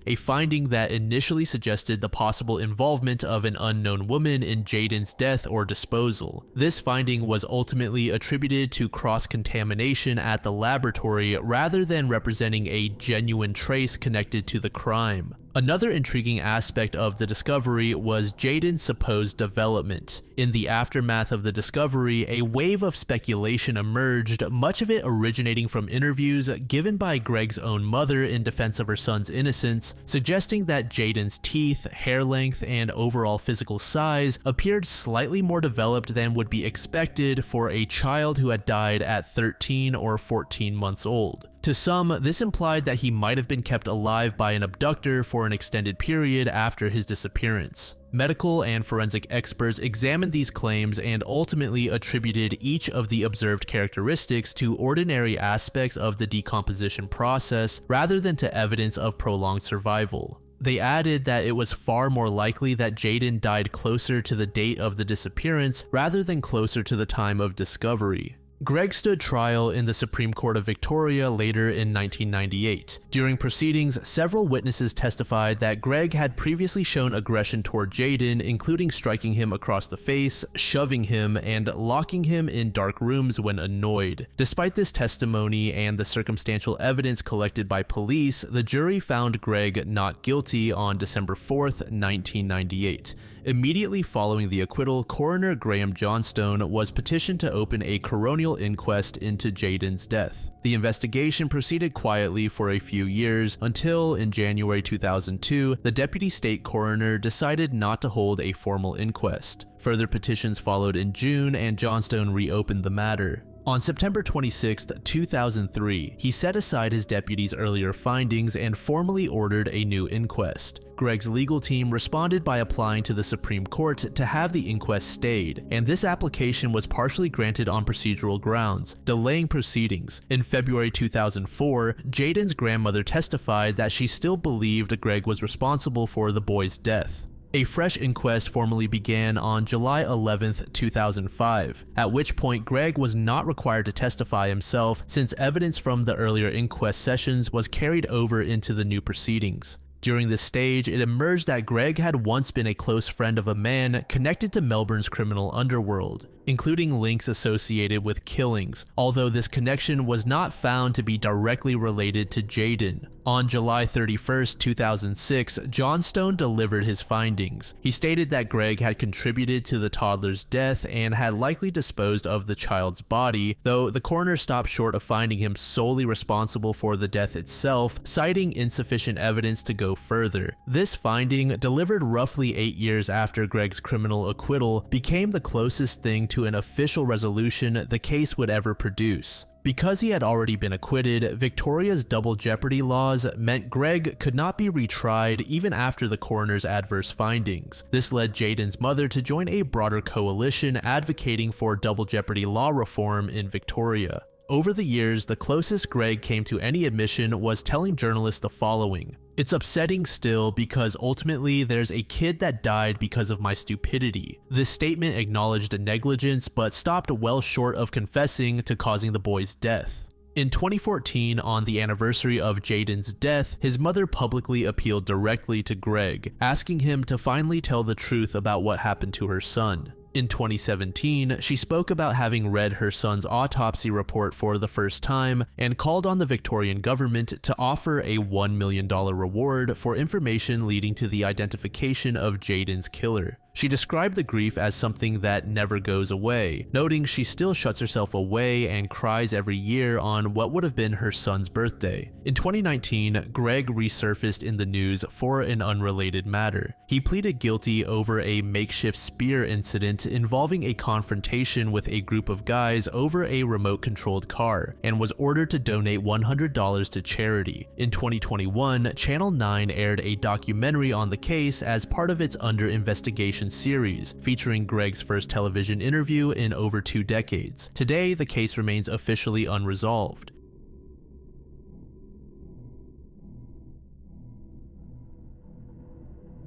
a finding that initially suggested the possible involvement of an unknown woman in Jaidyn's death or disposal. This finding was ultimately attributed to cross-contamination at the laboratory rather than representing a genuine trace connected to the crime. Another intriguing aspect of the discovery was Jaidyn's supposed development. In the aftermath of the discovery, a wave of speculation emerged, much of it originating from interviews given by Greg's own mother in defense of her son's innocence, suggesting that Jaidyn's teeth, hair length, and overall physical size appeared slightly more developed than would be expected for a child who had died at 13 or 14 months old. To some, this implied that he might have been kept alive by an abductor for an extended period after his disappearance. Medical and forensic experts examined these claims and ultimately attributed each of the observed characteristics to ordinary aspects of the decomposition process rather than to evidence of prolonged survival. They added that it was far more likely that Jaidyn died closer to the date of the disappearance rather than closer to the time of discovery. Greg stood trial in the Supreme Court of Victoria later in 1998. During proceedings, several witnesses testified that Greg had previously shown aggression toward Jaidyn, including striking him across the face, shoving him, and locking him in dark rooms when annoyed. Despite this testimony and the circumstantial evidence collected by police, the jury found Greg not guilty on December 4th, 1998. Immediately following the acquittal, Coroner Graham Johnstone was petitioned to open a coronial inquest into Jaidyn's death. The investigation proceeded quietly for a few years until, in January 2002, the deputy state coroner decided not to hold a formal inquest. Further petitions followed in June, and Johnstone reopened the matter. On September 26, 2003, he set aside his deputy's earlier findings and formally ordered a new inquest. Greg's legal team responded by applying to the Supreme Court to have the inquest stayed, and this application was partially granted on procedural grounds, delaying proceedings. In February 2004, Jaidyn's grandmother testified that she still believed Greg was responsible for the boy's death. A fresh inquest formally began on July 11, 2005, at which point Greg was not required to testify himself since evidence from the earlier inquest sessions was carried over into the new proceedings. During this stage, it emerged that Greg had once been a close friend of a man connected to Melbourne's criminal underworld, including links associated with killings, although this connection was not found to be directly related to Jaidyn. On July 31, 2006, Johnstone delivered his findings. He stated that Greg had contributed to the toddler's death and had likely disposed of the child's body, though the coroner stopped short of finding him solely responsible for the death itself, citing insufficient evidence to go further. This finding, delivered roughly 8 years after Greg's criminal acquittal, became the closest thing to an official resolution the case would ever produce. Because he had already been acquitted, Victoria's double jeopardy laws meant Greg could not be retried even after the coroner's adverse findings. This led Jaidyn's mother to join a broader coalition advocating for double jeopardy law reform in Victoria. Over the years, the closest Greg came to any admission was telling journalists the following: "It's upsetting still because ultimately there's a kid that died because of my stupidity." This statement acknowledged negligence but stopped well short of confessing to causing the boy's death. In 2014, on the anniversary of Jaidyn's death, his mother publicly appealed directly to Greg, asking him to finally tell the truth about what happened to her son. In 2017, she spoke about having read her son's autopsy report for the first time and called on the Victorian government to offer a $1 million reward for information leading to the identification of Jaidyn's killer. She described the grief as something that never goes away, noting she still shuts herself away and cries every year on what would have been her son's birthday. In 2019, Greg resurfaced in the news for an unrelated matter. He pleaded guilty over a makeshift spear incident involving a confrontation with a group of guys over a remote-controlled car, and was ordered to donate $100 to charity. In 2021, Channel 9 aired a documentary on the case as part of its Under Investigation series, featuring Greg's first television interview in over 2 decades. Today, the case remains officially unresolved.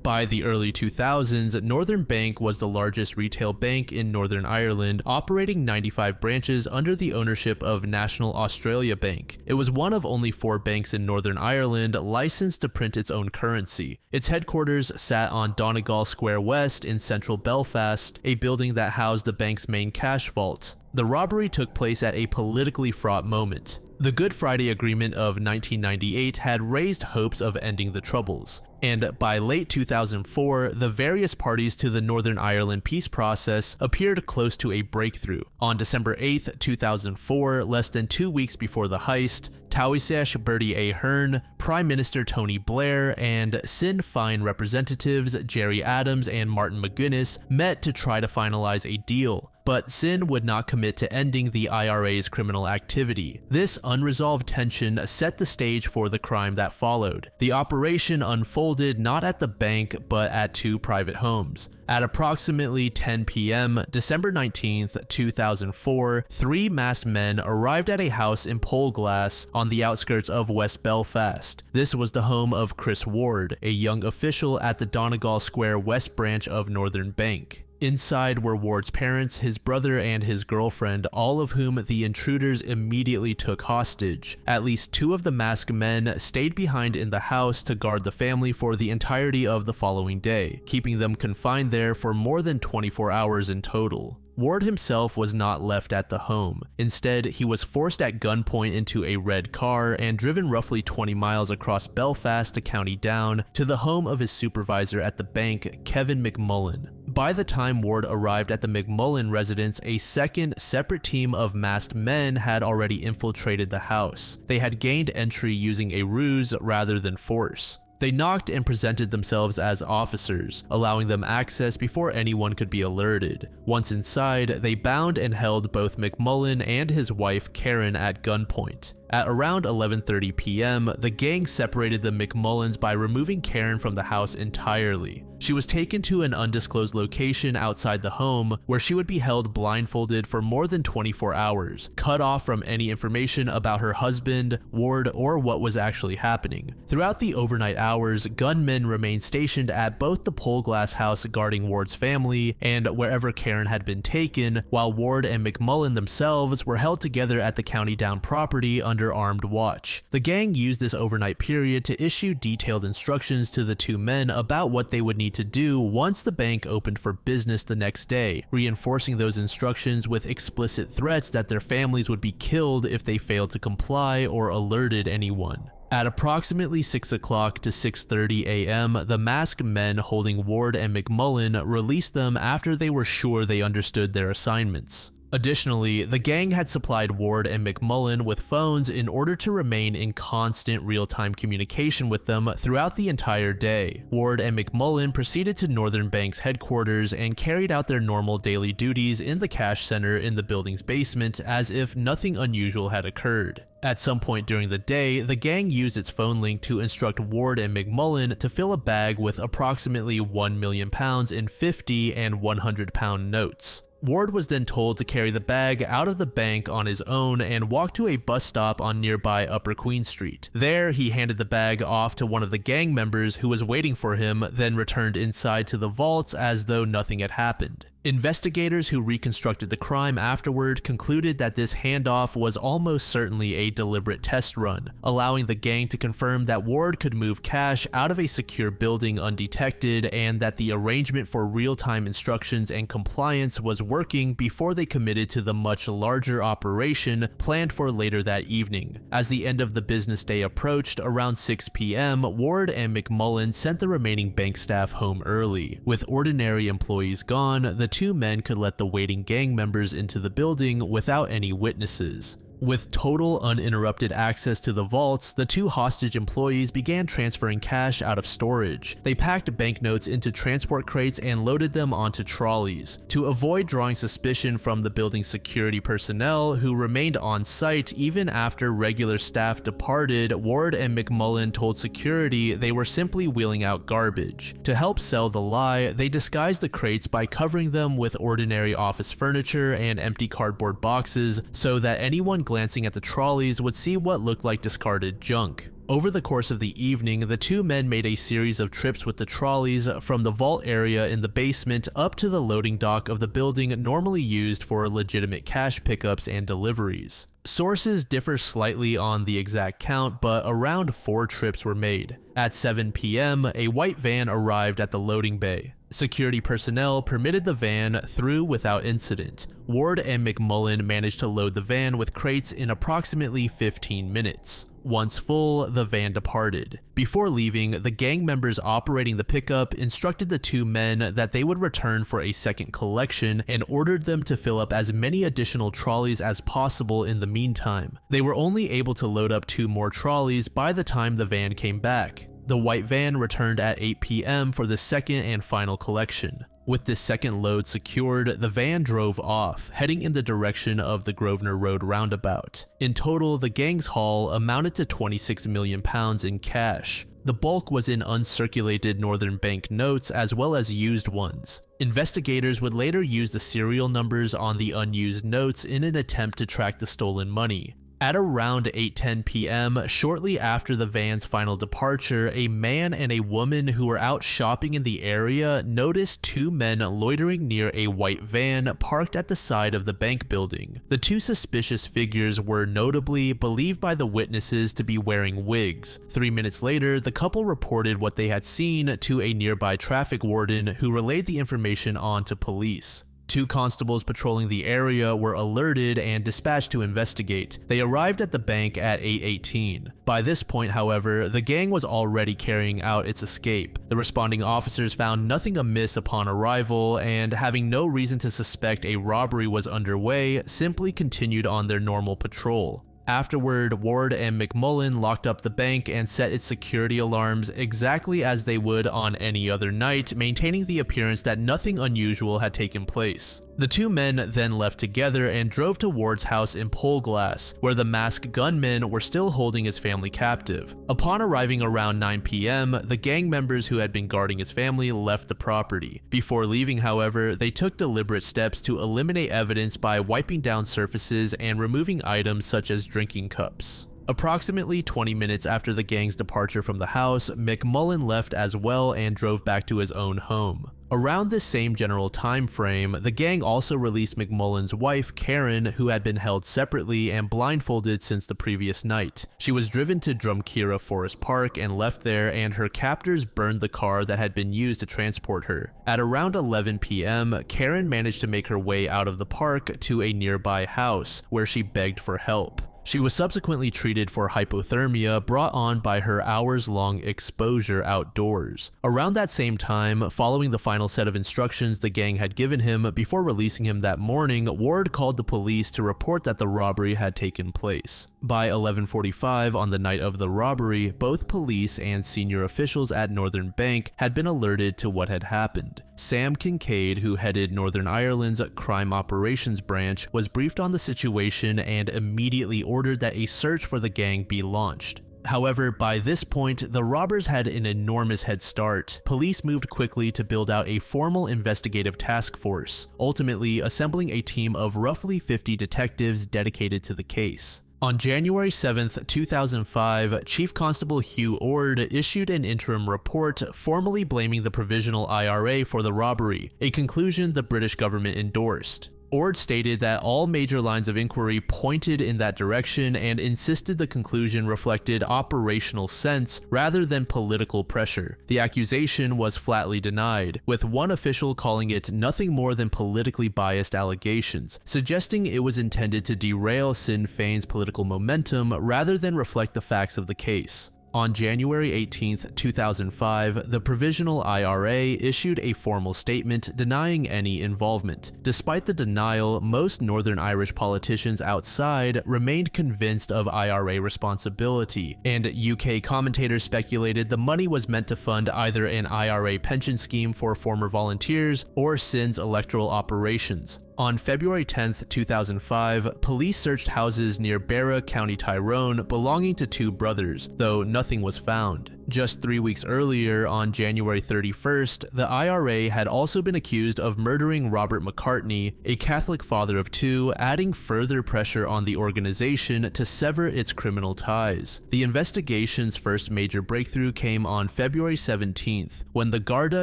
By the early 2000s, Northern Bank was the largest retail bank in Northern Ireland, operating 95 branches under the ownership of National Australia Bank. It was one of only 4 banks in Northern Ireland licensed to print its own currency. Its headquarters sat on Donegal Square West in central Belfast, a building that housed the bank's main cash vault. The robbery took place at a politically fraught moment. The Good Friday Agreement of 1998 had raised hopes of ending the Troubles, and by late 2004, the various parties to the Northern Ireland peace process appeared close to a breakthrough. On December 8, 2004, less than 2 weeks before the heist, Taoiseach Bertie Ahern, Prime Minister Tony Blair, and Sinn Féin representatives Gerry Adams and Martin McGuinness met to try to finalize a deal. But Sinn would not commit to ending the IRA's criminal activity. This unresolved tension set the stage for the crime that followed. The operation unfolded not at the bank, but at 2 private homes. At approximately 10 p.m., December 19, 2004, 3 masked men arrived at a house in Polglass on the outskirts of West Belfast. This was the home of Chris Ward, a young official at the Donegal Square West branch of Northern Bank. Inside were Ward's parents, his brother, and his girlfriend, all of whom the intruders immediately took hostage. At least 2 of the masked men stayed behind in the house to guard the family for the entirety of the following day, keeping them confined there for more than 24 hours in total. Ward himself was not left at the home. Instead, he was forced at gunpoint into a red car and driven roughly 20 miles across Belfast to County Down to the home of his supervisor at the bank, Kevin McMullen. By the time Ward arrived at the McMullen residence, a second, separate team of masked men had already infiltrated the house. They had gained entry using a ruse rather than force. They knocked and presented themselves as officers, allowing them access before anyone could be alerted. Once inside, they bound and held both McMullen and his wife Karen at gunpoint. At around 11:30 p.m., the gang separated the McMullens by removing Karen from the house entirely. She was taken to an undisclosed location outside the home where she would be held blindfolded for more than 24 hours, cut off from any information about her husband, Ward, or what was actually happening. Throughout the overnight hours, gunmen remained stationed at both the Pole Glass house guarding Ward's family and wherever Karen had been taken, while Ward and McMullen themselves were held together at the County Down property under armed watch. The gang used this overnight period to issue detailed instructions to the two men about what they would need to do once the bank opened for business the next day, reinforcing those instructions with explicit threats that their families would be killed if they failed to comply or alerted anyone. At approximately 6 o'clock to 6:30 a.m., the masked men holding Ward and McMullen released them after they were sure they understood their assignments. Additionally, the gang had supplied Ward and McMullen with phones in order to remain in constant real-time communication with them throughout the entire day. Ward and McMullen proceeded to Northern Bank's headquarters and carried out their normal daily duties in the cash center in the building's basement as if nothing unusual had occurred. At some point during the day, the gang used its phone link to instruct Ward and McMullen to fill a bag with approximately £1 million in 50 and 100-pound notes. Ward was then told to carry the bag out of the bank on his own and walk to a bus stop on nearby Upper Queen Street. There, he handed the bag off to one of the gang members who was waiting for him, then returned inside to the vaults as though nothing had happened. Investigators who reconstructed the crime afterward concluded that this handoff was almost certainly a deliberate test run, allowing the gang to confirm that Ward could move cash out of a secure building undetected and that the arrangement for real-time instructions and compliance was working before they committed to the much larger operation planned for later that evening. As the end of the business day approached, around 6 p.m., Ward and McMullen sent the remaining bank staff home early. With ordinary employees gone, the two men could let the waiting gang members into the building without any witnesses. With total uninterrupted access to the vaults, the two hostage employees began transferring cash out of storage. They packed banknotes into transport crates and loaded them onto trolleys. To avoid drawing suspicion from the building's security personnel, who remained on site even after regular staff departed, Ward and McMullen told security they were simply wheeling out garbage. To help sell the lie, they disguised the crates by covering them with ordinary office furniture and empty cardboard boxes so that anyone glancing at the trolleys would see what looked like discarded junk. Over the course of the evening, the two men made a series of trips with the trolleys from the vault area in the basement up to the loading dock of the building normally used for legitimate cash pickups and deliveries. Sources differ slightly on the exact count, but around 4 trips were made. At 7 p.m., a white van arrived at the loading bay. Security personnel permitted the van through without incident. Ward and McMullen managed to load the van with crates in approximately 15 minutes. Once full, the van departed. Before leaving, the gang members operating the pickup instructed the two men that they would return for a second collection and ordered them to fill up as many additional trolleys as possible in the meantime. They were only able to load up 2 more trolleys by the time the van came back. The white van returned at 8 p.m. for the second and final collection. With this second load secured, the van drove off, heading in the direction of the Grosvenor Road roundabout. In total, the gang's haul amounted to £26 million in cash. The bulk was in uncirculated Northern Bank notes as well as used ones. Investigators would later use the serial numbers on the unused notes in an attempt to track the stolen money. At around 8:10 p.m., shortly after the van's final departure, a man and a woman who were out shopping in the area noticed 2 men loitering near a white van parked at the side of the bank building. The 2 suspicious figures were notably believed by the witnesses to be wearing wigs. 3 minutes later, the couple reported what they had seen to a nearby traffic warden who relayed the information on to police. 2 constables patrolling the area were alerted and dispatched to investigate. They arrived at the bank at 8:18. By this point, however, the gang was already carrying out its escape. The responding officers found nothing amiss upon arrival, and having no reason to suspect a robbery was underway, simply continued on their normal patrol. Afterward, Ward and McMullen locked up the bank and set its security alarms exactly as they would on any other night, maintaining the appearance that nothing unusual had taken place. The 2 men then left together and drove to Ward's house in Poleglass, where the masked gunmen were still holding his family captive. Upon arriving around 9 p.m., the gang members who had been guarding his family left the property. Before leaving, however, they took deliberate steps to eliminate evidence by wiping down surfaces and removing items such as drinking cups. Approximately 20 minutes after the gang's departure from the house, McMullen left as well and drove back to his own home. Around this same general time frame, the gang also released McMullen's wife, Karen, who had been held separately and blindfolded since the previous night. She was driven to Drumkira Forest Park and left there, and her captors burned the car that had been used to transport her. At around 11 p.m., Karen managed to make her way out of the park to a nearby house, where she begged for help. She was subsequently treated for hypothermia brought on by her hours-long exposure outdoors. Around that same time, following the final set of instructions the gang had given him before releasing him that morning, Ward called the police to report that the robbery had taken place. By 11:45 on the night of the robbery, both police and senior officials at Northern Bank had been alerted to what had happened. Sam Kincaid, who headed Northern Ireland's Crime Operations Branch, was briefed on the situation and immediately ordered that a search for the gang be launched. However, by this point, the robbers had an enormous head start. Police moved quickly to build out a formal investigative task force, ultimately assembling a team of roughly 50 detectives dedicated to the case. On January 7, 2005, Chief Constable Hugh Ord issued an interim report formally blaming the Provisional IRA for the robbery, a conclusion the British government endorsed. Ord stated that all major lines of inquiry pointed in that direction and insisted the conclusion reflected operational sense rather than political pressure. The accusation was flatly denied, with one official calling it nothing more than politically biased allegations, suggesting it was intended to derail Sinn Féin's political momentum rather than reflect the facts of the case. On January 18, 2005, the Provisional IRA issued a formal statement denying any involvement. Despite the denial, most Northern Irish politicians outside remained convinced of IRA responsibility, and UK commentators speculated the money was meant to fund either an IRA pension scheme for former volunteers or Sinn's electoral operations. On February 10, 2005, police searched houses near Barra, County Tyrone, belonging to 2 brothers, though nothing was found. Just 3 weeks earlier, on January 31st, the IRA had also been accused of murdering Robert McCartney, a Catholic father of 2, adding further pressure on the organization to sever its criminal ties. The investigation's first major breakthrough came on February 17th, when the Garda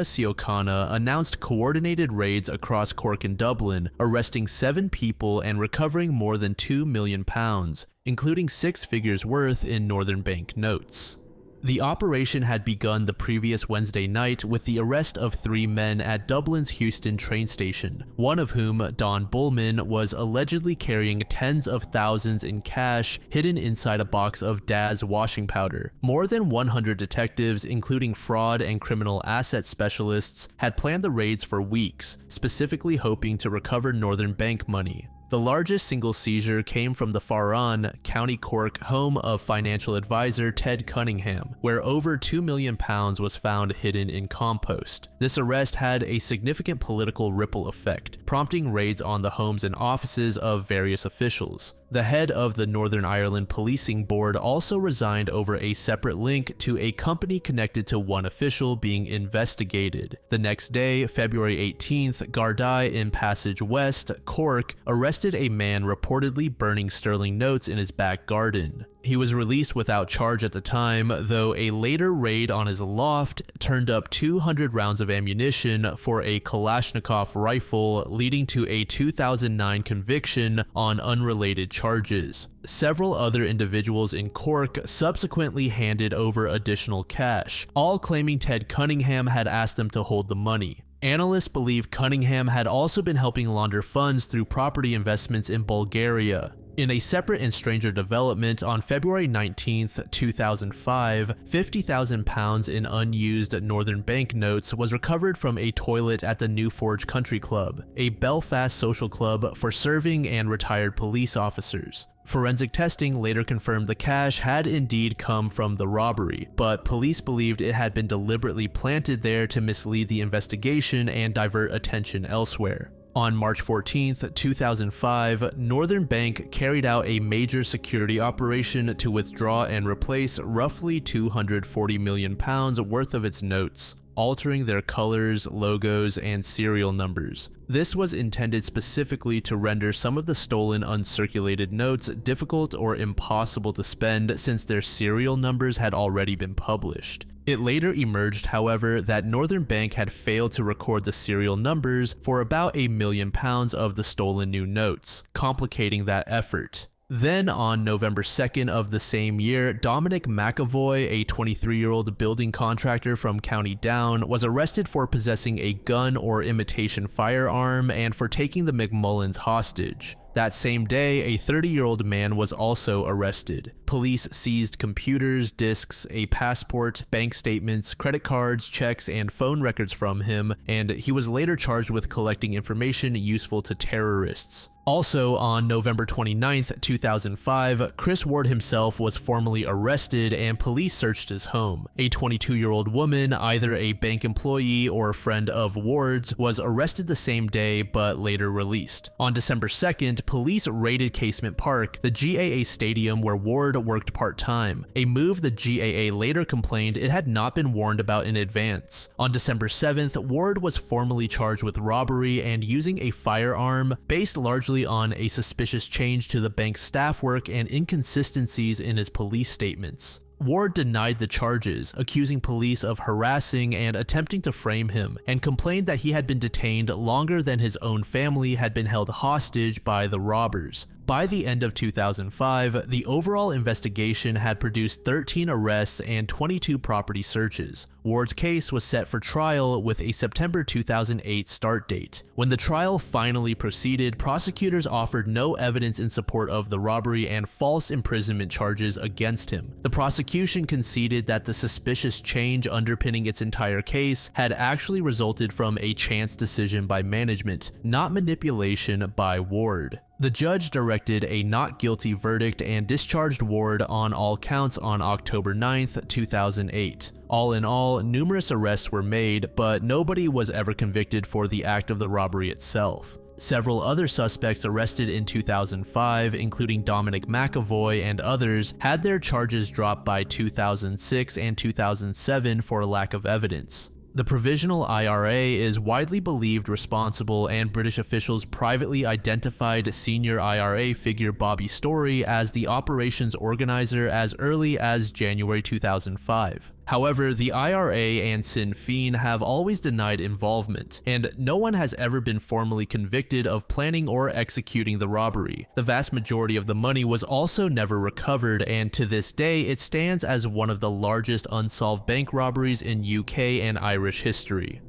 Síochána announced coordinated raids across Cork and Dublin, arresting 7 people and recovering more than £2 million, including 6 figures worth in Northern Bank notes. The operation had begun the previous Wednesday night with the arrest of 3 men at Dublin's Euston train station, one of whom, Don Bullman, was allegedly carrying tens of thousands in cash hidden inside a box of Daz washing powder. More than 100 detectives, including fraud and criminal asset specialists, had planned the raids for weeks, specifically hoping to recover Northern Bank money. The largest single seizure came from the Farran, County Cork home of financial advisor Ted Cunningham, where over £2 million was found hidden in compost. This arrest had a significant political ripple effect, prompting raids on the homes and offices of various officials. The head of the Northern Ireland Policing Board also resigned over a separate link to a company connected to one official being investigated. The next day, February 18th, Gardaí in Passage West, Cork, arrested a man reportedly burning sterling notes in his back garden. He was released without charge at the time, though a later raid on his loft turned up 200 rounds of ammunition for a Kalashnikov rifle, leading to a 2009 conviction on unrelated charges. Several other individuals in Cork subsequently handed over additional cash, all claiming Ted Cunningham had asked them to hold the money. Analysts believe Cunningham had also been helping launder funds through property investments in Bulgaria. In a separate and stranger development, on February 19, 2005, £50,000 in unused Northern Bank notes was recovered from a toilet at the New Forge Country Club, a Belfast social club for serving and retired police officers. Forensic testing later confirmed the cash had indeed come from the robbery, but police believed it had been deliberately planted there to mislead the investigation and divert attention elsewhere. On March 14, 2005, Northern Bank carried out a major security operation to withdraw and replace roughly £240 million worth of its notes, altering their colors, logos, and serial numbers. This was intended specifically to render some of the stolen uncirculated notes difficult or impossible to spend since their serial numbers had already been published. It later emerged, however, that Northern Bank had failed to record the serial numbers for about £1 million of the stolen new notes, complicating that effort. Then, on November 2nd of the same year, Dominic McAvoy, a 23-year-old building contractor from County Down, was arrested for possessing a gun or imitation firearm and for taking the McMullins hostage. That same day, a 30-year-old man was also arrested. Police seized computers, disks, a passport, bank statements, credit cards, checks, and phone records from him, and he was later charged with collecting information useful to terrorists. Also, on November 29, 2005, Chris Ward himself was formally arrested and police searched his home. A 22-year-old woman, either a bank employee or a friend of Ward's, was arrested the same day but later released. On December 2nd, police raided Casement Park, the GAA stadium where Ward worked part-time, a move the GAA later complained it had not been warned about in advance. On December 7th, Ward was formally charged with robbery and using a firearm, based largely on a suspicious change to the bank's staff work and inconsistencies in his police statements. Ward denied the charges, accusing police of harassing and attempting to frame him, and complained that he had been detained longer than his own family had been held hostage by the robbers. By the end of 2005, the overall investigation had produced 13 arrests and 22 property searches. Ward's case was set for trial with a September 2008 start date. When the trial finally proceeded, prosecutors offered no evidence in support of the robbery and false imprisonment charges against him. The prosecution conceded that the suspicious change underpinning its entire case had actually resulted from a chance decision by management, not manipulation by Ward. The judge directed a not guilty verdict and discharged Ward on all counts on October 9, 2008. All in all, numerous arrests were made, but nobody was ever convicted for the act of the robbery itself. Several other suspects arrested in 2005, including Dominic McAvoy and others, had their charges dropped by 2006 and 2007 for lack of evidence. The Provisional IRA is widely believed responsible, and British officials privately identified senior IRA figure Bobby Storey as the operations organizer as early as January 2005. However, the IRA and Sinn Féin have always denied involvement, and no one has ever been formally convicted of planning or executing the robbery. The vast majority of the money was also never recovered, and to this day it stands as one of the largest unsolved bank robberies in UK and Irish history.